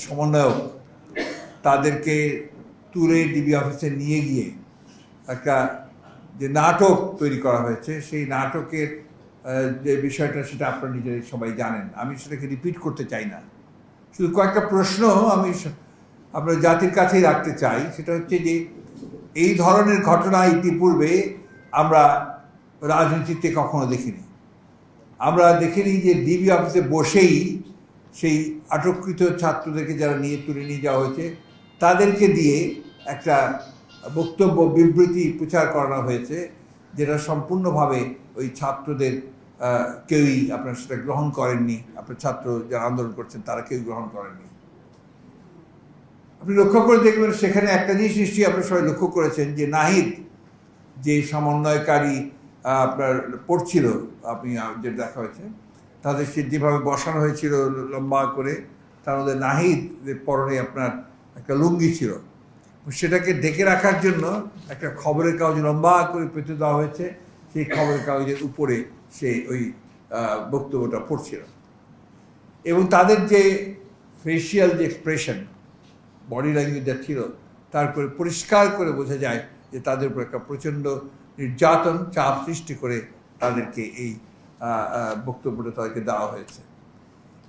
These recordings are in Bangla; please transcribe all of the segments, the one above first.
সমন্বয়ক তাদেরকে তুলে ডিবি অফিসে নিয়ে গিয়ে একটা যে নাটক তৈরি করা হয়েছে, সেই নাটকের যে বিষয়টা সেটা আপনারা নিজেরাই সবাই জানেন। আমি সেটাকে রিপিট করতে চাই না। শুধু কয়েকটা প্রশ্ন আমি আপনার জাতির কাছেই রাখতে চাই। সেটা হচ্ছে যে এই ধরনের ঘটনা ইতিপূর্বে আমরা রাজনীতিতে কখনো দেখিনি। আমরা দেখিনি যে ডিবি অফিসে বসেই সেই আটককৃত ছাত্রদেরকে যারা তুলে নিয়ে যাওয়া হয়েছে তাদেরকে দিয়ে একটা বক্তব্য বিবৃতি প্রচার করানো হয়েছে, যেটা সম্পূর্ণভাবে ওই ছাত্রদের কেউই আপনার সেটা গ্রহণ করেননি। আপনার ছাত্র যারা আন্দোলন করছেন তারা কেউ গ্রহণ করেননি। আপনি লক্ষ্য করে দেখবেন সেখানে একটা জিনিস নিশ্চয়ই আপনার সবাই লক্ষ্য করেছেন যে নাহিদ যে সমন্বয়কারী আপনার পড়ছিল, আপনি যেটা দেখা হয়েছে তাদের সে যেভাবে বসানো হয়েছিল লম্বা করে, তার মধ্যে নাহিদের পরনে আপনার একটা লুঙ্গি ছিল। সেটাকে ঢেকে রাখার জন্য একটা খবরের কাগজ লম্বা করে পেতে দেওয়া হয়েছে। সেই খবরের কাগজের উপরে সে ওই বক্তব্যটা পড়ছিল এবং তাদের যে ফেসিয়াল যে এক্সপ্রেশন, বডি ল্যাঙ্গুয়েজ যা ছিল, তারপরে পরিষ্কার করে বোঝা যায় যে তাদের উপর একটা প্রচণ্ড নির্যাতন, চাপ সৃষ্টি করে তাদেরকে এই বক্তব্যটা তাদেরকে দেওয়া হয়েছে।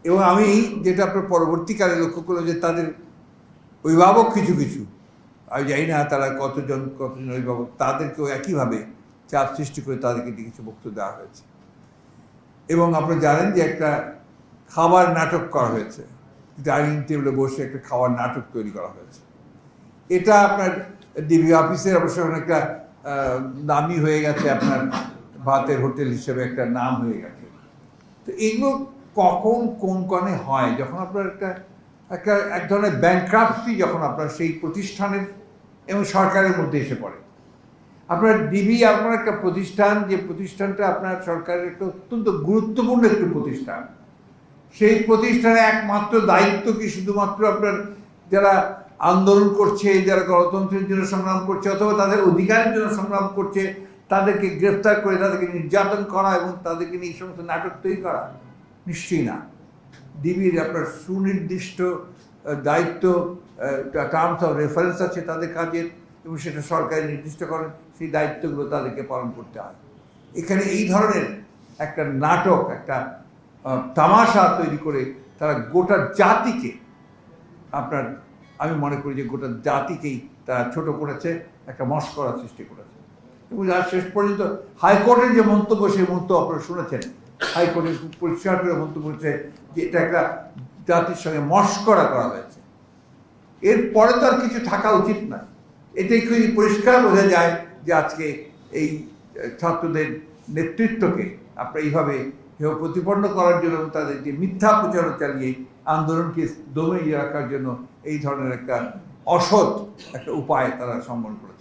এবং আমি যেটা আপনার পরবর্তীকালে লক্ষ্য করলাম যে তাদের অভিভাবক কিছু আমি জানি না তারা কতজন অভিভাবক, তাদেরকেও একইভাবে চাপ সৃষ্টি করে তাদেরকে কিছু বক্তব্য দেওয়া হয়েছে। এবং আপনারা জানেন যে একটা খাবার নাটক করা হয়েছে, ডাইনিং টেবিলে বসে একটা খাওয়ার নাটক তৈরি করা হয়েছে। এটা আপনার ডিবি অফিসের অবশ্য একটা নামই হয়ে গেছে, আপনার ভাতের হোটেল হিসেবে একটা নাম হয়ে গেছে। তো এগুলো কখন কোন কনে হয়, যখন আপনার এক ধরনের ব্যাংক্রাফসি যখন আপনার সেই প্রতিষ্ঠানের এবং সরকারের মধ্যে এসে পড়ে। আপনার ডিবি আপনার একটা প্রতিষ্ঠান, যে প্রতিষ্ঠানটা আপনার সরকারের একটা অত্যন্ত গুরুত্বপূর্ণ একটি প্রতিষ্ঠান। সেই প্রতিষ্ঠানে একমাত্র দায়িত্ব কি শুধুমাত্র আপনার যারা আন্দোলন করছে, যারা গণতন্ত্রের জন্য সংগ্রাম করছে অথবা তাদের অধিকারের জন্য সংগ্রাম করছে তাদেরকে গ্রেফতার করে তাদেরকে নির্যাতন করা এবং তাদেরকে নিয়ে এই সমস্ত নাটক তৈরি করা? নিশ্চয়ই না। ডিবির আপনার সুনির্দিষ্ট দায়িত্ব, টার্মস অফ রেফারেন্স আছে তাদের কাজের, এবং সেটা সরকারি নির্দিষ্ট করেন, সেই দায়িত্বগুলো তাদেরকে পালন করতে হয়। এখানে এই ধরনের একটা নাটক, একটা তামাশা তৈরি করে তারা গোটা জাতিকে আপনার, আমি মনে করি যে গোটা জাতিকেই তারা ছোট করেছে, একটা মস্করা সৃষ্টি করেছে। এবং যার শেষ পর্যন্ত হাইকোর্টের যে মন্তব্য, সেই মন্তব্য আপনারা শুনেছেন। হাইকোর্টের পরিষ্কার করে মন্তব্য করেছে যে এটা একটা জাতির সঙ্গে মস্করা করা হয়েছে। এরপরে তো আর কিছু থাকা উচিত না। এটাই খুবই পরিষ্কার বোঝা যায় যে আজকে এই ছাত্রদের নেতৃত্বকে আপনার এইভাবে হেয় প্রতিপন্ন করার জন্য, তাদের যে মিথ্যা প্রচারণা চালিয়ে আন্দোলনকে দমিয়ে রাখার জন্য এই ধরনের একটা অসৎ একটা উপায় তারা সম্বল করেছে।